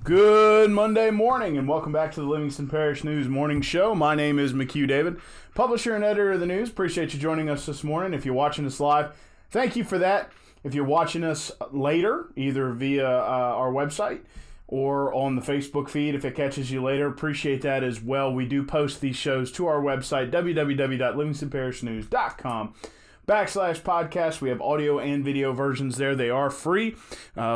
Good Monday morning, and welcome back to the Livingston Parish News Morning Show. My name is McHugh David, publisher and editor of the news. Appreciate you joining us this morning. If you're watching us live, thank you for that. If you're watching us later, either via our website or on the Facebook feed, if it catches you later, appreciate that as well. We do post these shows to our website, www.livingstonparishnews.com/podcast. We have audio and video versions there. They are free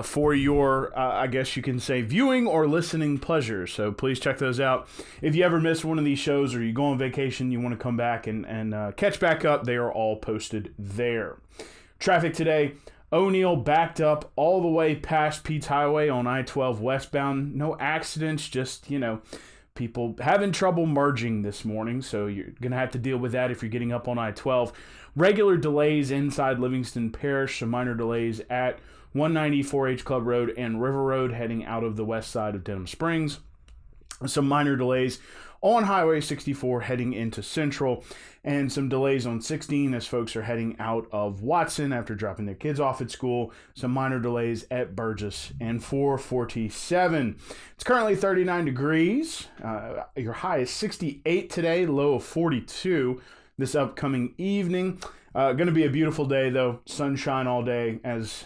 for your, I guess you can say, viewing or listening pleasure. So please check those out. If you ever miss one of these shows or you go on vacation, you want to come back and catch back up, they are all posted there. Traffic today, O'Neill backed up all the way past Pete's Highway on I-12 westbound. No accidents, just, people having trouble merging this morning, so you're going to have to deal with that if you're getting up on I-12. Regular delays inside Livingston Parish, some minor delays at 190 4H Club Road and River Road heading out of the west side of Denham Springs. Some minor delays on Highway 64 heading into Central, and some delays on 16 as folks are heading out of Watson after dropping their kids off at school. Some minor delays at Burgess and 447. It's currently 39 degrees. Your high is 68 today, low of 42 this upcoming evening. Going to be a beautiful day, though. Sunshine all day, as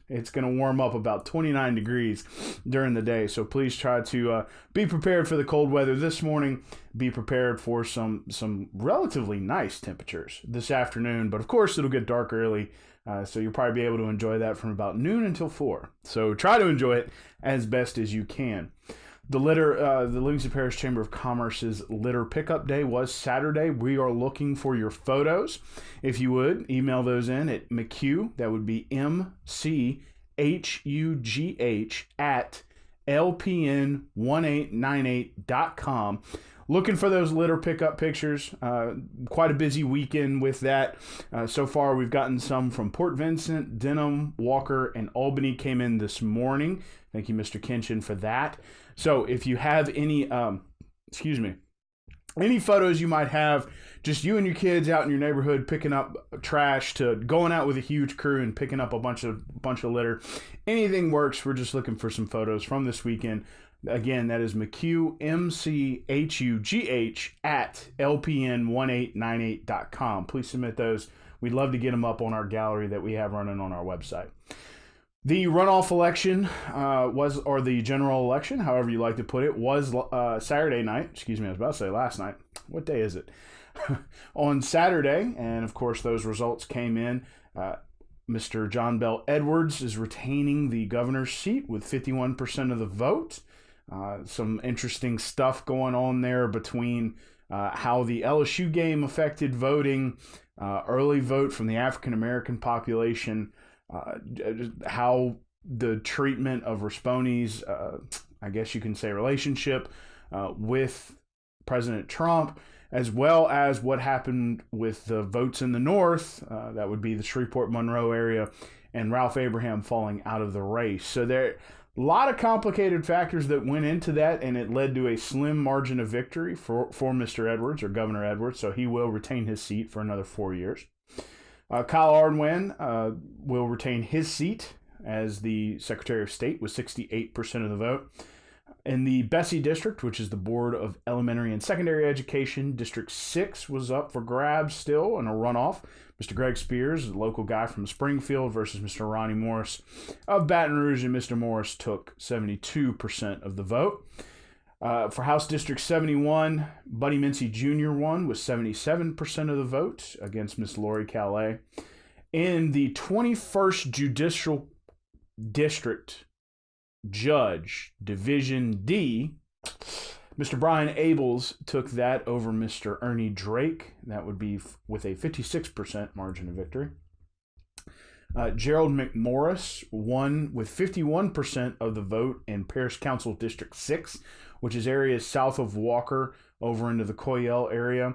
it's going to warm up about 29 degrees during the day. So please try to be prepared for the cold weather this morning. Be prepared for some relatively nice temperatures this afternoon. But, of course, it'll get dark early, so you'll probably be able to enjoy that from about noon until 4. So try to enjoy it as best as you can. The Livingston Parish Chamber of Commerce's litter pickup day was Saturday. We are looking for your photos. If you would, email those in at McHugh, that would be MCHUGH at LPN1898.com. Looking for those litter pickup pictures. Quite a busy weekend with that. So far, we've gotten some from Port Vincent, Denham, Walker, and Albany came in this morning. Thank you, Mr. Kinchin, for that. So if you have any, any photos you might have, just you and your kids out in your neighborhood picking up trash to going out with a huge crew and picking up a bunch of litter, anything works. We're just looking for some photos from this weekend. Again, that is McHugh, MCHUGH at LPN1898.com. Please submit those. We'd love to get them up on our gallery that we have running on our website. The runoff election or the general election, however you like to put it, was Saturday night. Excuse me, I was about to say last night. What day is it? On Saturday, and of course those results came in. Mr. John Bell Edwards is retaining the governor's seat with 51% of the vote. Some interesting stuff going on there between how the LSU game affected voting, early vote from the African American population, how the treatment of Raspone's, I guess you can say, relationship with President Trump, as well as what happened with the votes in the North, that would be the Shreveport-Monroe area, and Ralph Abraham falling out of the race. So there a lot of complicated factors that went into that, and it led to a slim margin of victory for Mr. Edwards, or Governor Edwards, so he will retain his seat for another 4 years. Kyle Ardoin will retain his seat as the Secretary of State with 68% of the vote. In the Bessie District, which is the Board of Elementary and Secondary Education, District 6 was up for grabs still in a runoff. Mr. Greg Spears, a local guy from Springfield, versus Mr. Ronnie Morris of Baton Rouge, and Mr. Morris took 72% of the vote. For House District 71, Buddy Mincy Jr. won with 77% of the vote against Miss Lori Calais. In the 21st Judicial District, Judge Division D, Mr. Brian Abels took that over Mr. Ernie Drake. That would be with a 56% margin of victory. Gerald McMorris won with 51% of the vote in Parish Council District 6, which is areas south of Walker over into the Coyell area.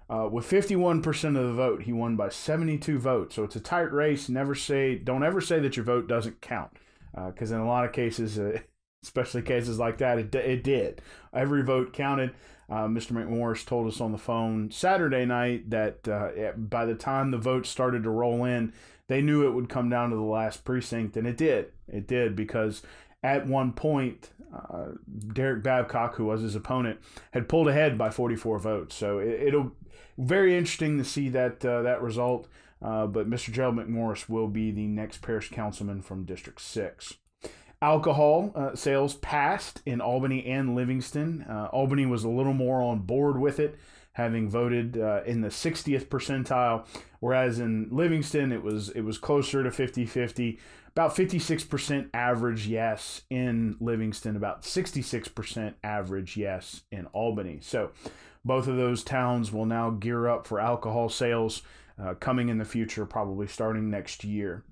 With 51% of the vote, he won by 72 votes. So it's a tight race. Don't ever say that your vote doesn't count, because in a lot of cases, especially cases like that, it did. Every vote counted. Mr. McMorris told us on the phone Saturday night that by the time the votes started to roll in, they knew it would come down to the last precinct, and it did. It did, because at one point, Derek Babcock, who was his opponent, had pulled ahead by 44 votes. So it'll very interesting to see that result. But Mr. Gerald McMorris will be the next parish councilman from District 6. Alcohol sales passed in Albany and Livingston. Albany was a little more on board with it, having voted in the 60th percentile, whereas in Livingston it was closer to 50-50. About 56% average yes in Livingston, about 66% average yes in Albany. So both of those towns will now gear up for alcohol sales coming in the future, probably starting next year.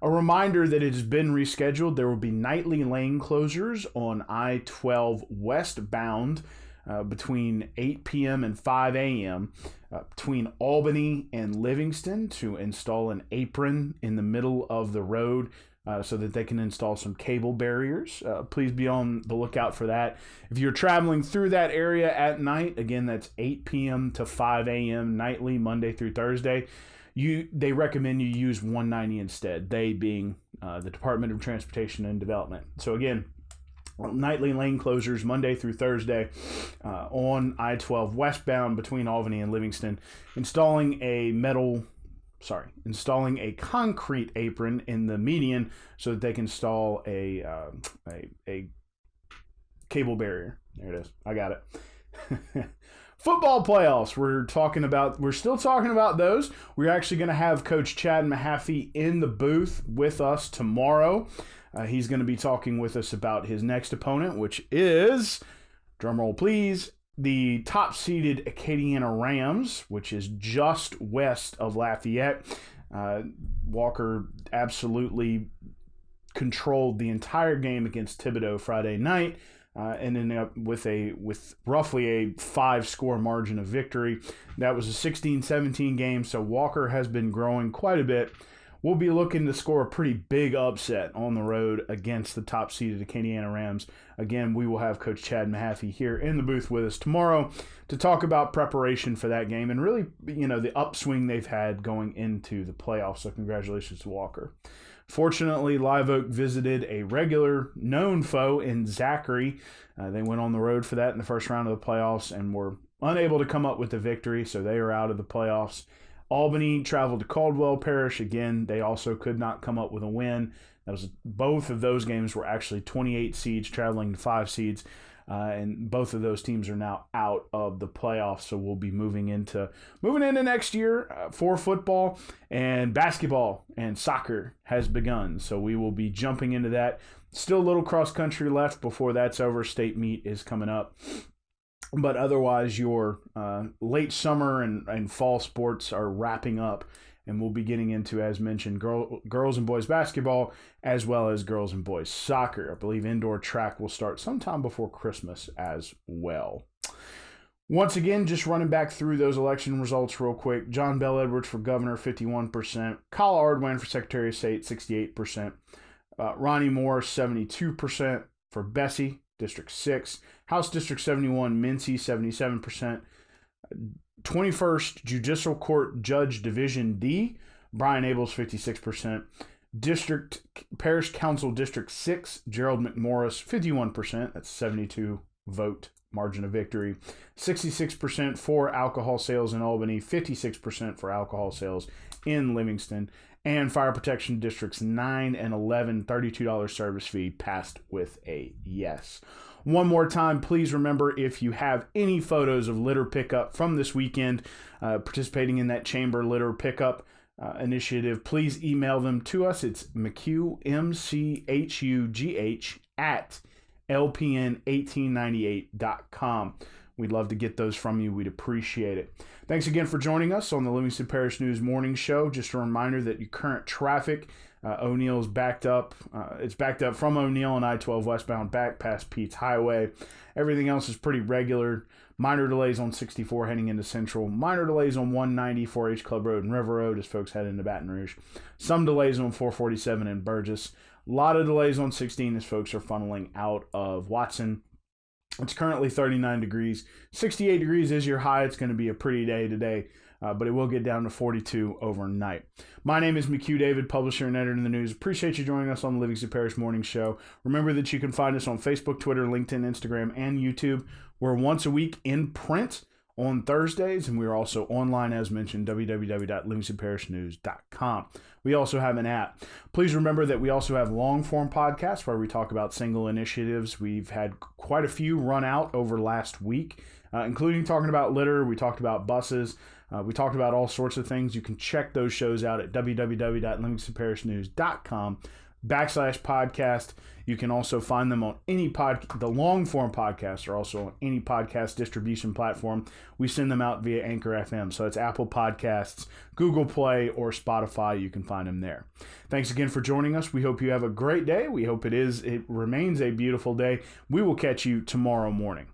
A reminder that it has been rescheduled. There will be nightly lane closures on I-12 westbound between 8 p.m. and 5 a.m. Between Albany and Livingston to install an apron in the middle of the road so that they can install some cable barriers. Please be on the lookout for that. If you're traveling through that area at night, again, that's 8 p.m. to 5 a.m. nightly, Monday through Thursday. They recommend you use 190 instead, they being the Department of Transportation and Development. So again, nightly lane closures Monday through Thursday on I-12 westbound between Albany and Livingston, installing a concrete apron in the median so that they can install a cable barrier. There it is. I got it. Football playoffs. We're still talking about those. We're actually going to have Coach Chad Mahaffey in the booth with us tomorrow. He's going to be talking with us about his next opponent, which is, drumroll please, the top-seeded Acadiana Rams, which is just west of Lafayette. Walker absolutely controlled the entire game against Thibodaux Friday night. And ended up with roughly a 5-score margin of victory. That was a 16-17 game, so Walker has been growing quite a bit. We'll be looking to score a pretty big upset on the road against the top-seeded Acadiana Rams. Again, we will have Coach Chad Mahaffey here in the booth with us tomorrow to talk about preparation for that game and really, the upswing they've had going into the playoffs. So congratulations to Walker. Fortunately, Live Oak visited a regular known foe in Zachary. They went on the road for that in the first round of the playoffs and were unable to come up with a victory, so they are out of the playoffs. Albany traveled to Caldwell Parish. Again, they also could not come up with a win. Both of those games were actually 28 seeds traveling to 5 seeds. And both of those teams are now out of the playoffs, so we'll be moving into next year for football, and basketball and soccer has begun. So we will be jumping into that. Still a little cross country left before that's over. State meet is coming up, but otherwise your late summer and fall sports are wrapping up. And we'll be getting into, as mentioned, girls and boys basketball, as well as girls and boys soccer. I believe indoor track will start sometime before Christmas as well. Once again, just running back through those election results real quick. John Bell Edwards for governor, 51%. Kyle Ardwan for secretary of state, 68%. Ronnie Moore, 72%. For Bessie, District 6. House District 71, Mincy, 77%. 21st Judicial Court Judge Division D, Brian Abels, 56%. District Parish Council District 6, Gerald McMorris, 51%. That's 72 vote margin of victory. 66% for alcohol sales in Albany, 56% for alcohol sales in Livingston. And Fire Protection Districts 9 and 11, $32 service fee passed with a yes. One more time, please remember, if you have any photos of litter pickup from this weekend, participating in that chamber litter pickup initiative, please email them to us. It's McHugh, MCHUGH, at LPN1898.com. We'd love to get those from you. We'd appreciate it. Thanks again for joining us on the Livingston Parish News Morning Show. Just a reminder that your current traffic, O'Neill's backed up. It's backed up from O'Neill and I-12 westbound back past Pete's Highway. Everything else is pretty regular. Minor delays on 64 heading into Central. Minor delays on 190, 4H Club Road and River Road as folks head into Baton Rouge. Some delays on 447 and Burgess. A lot of delays on 16 as folks are funneling out of Watson. It's currently 39 degrees. 68 degrees is your high. It's going to be a pretty day today. but it will get down to 42 overnight. My name is McHugh David, publisher and editor in the news. Appreciate you joining us on the Livingston Parish Morning Show. Remember that you can find us on Facebook, Twitter, LinkedIn, Instagram, and YouTube. We're once a week in print on Thursdays, and we are also online, as mentioned, www.livingstonparishnews.com. We also have an app. Please remember that we also have long-form podcasts where we talk about single initiatives. We've had quite a few run out over last week, including talking about litter. We talked about buses. We talked about all sorts of things. You can check those shows out at www.livingstonparishnews.com/podcast. You can also find them on any the long form podcasts are also on any podcast distribution platform. We send them out via Anchor FM. So it's Apple Podcasts, Google Play, or Spotify. You can find them there. Thanks again for joining us. We hope you have a great day. We hope it remains a beautiful day. We will catch you tomorrow morning.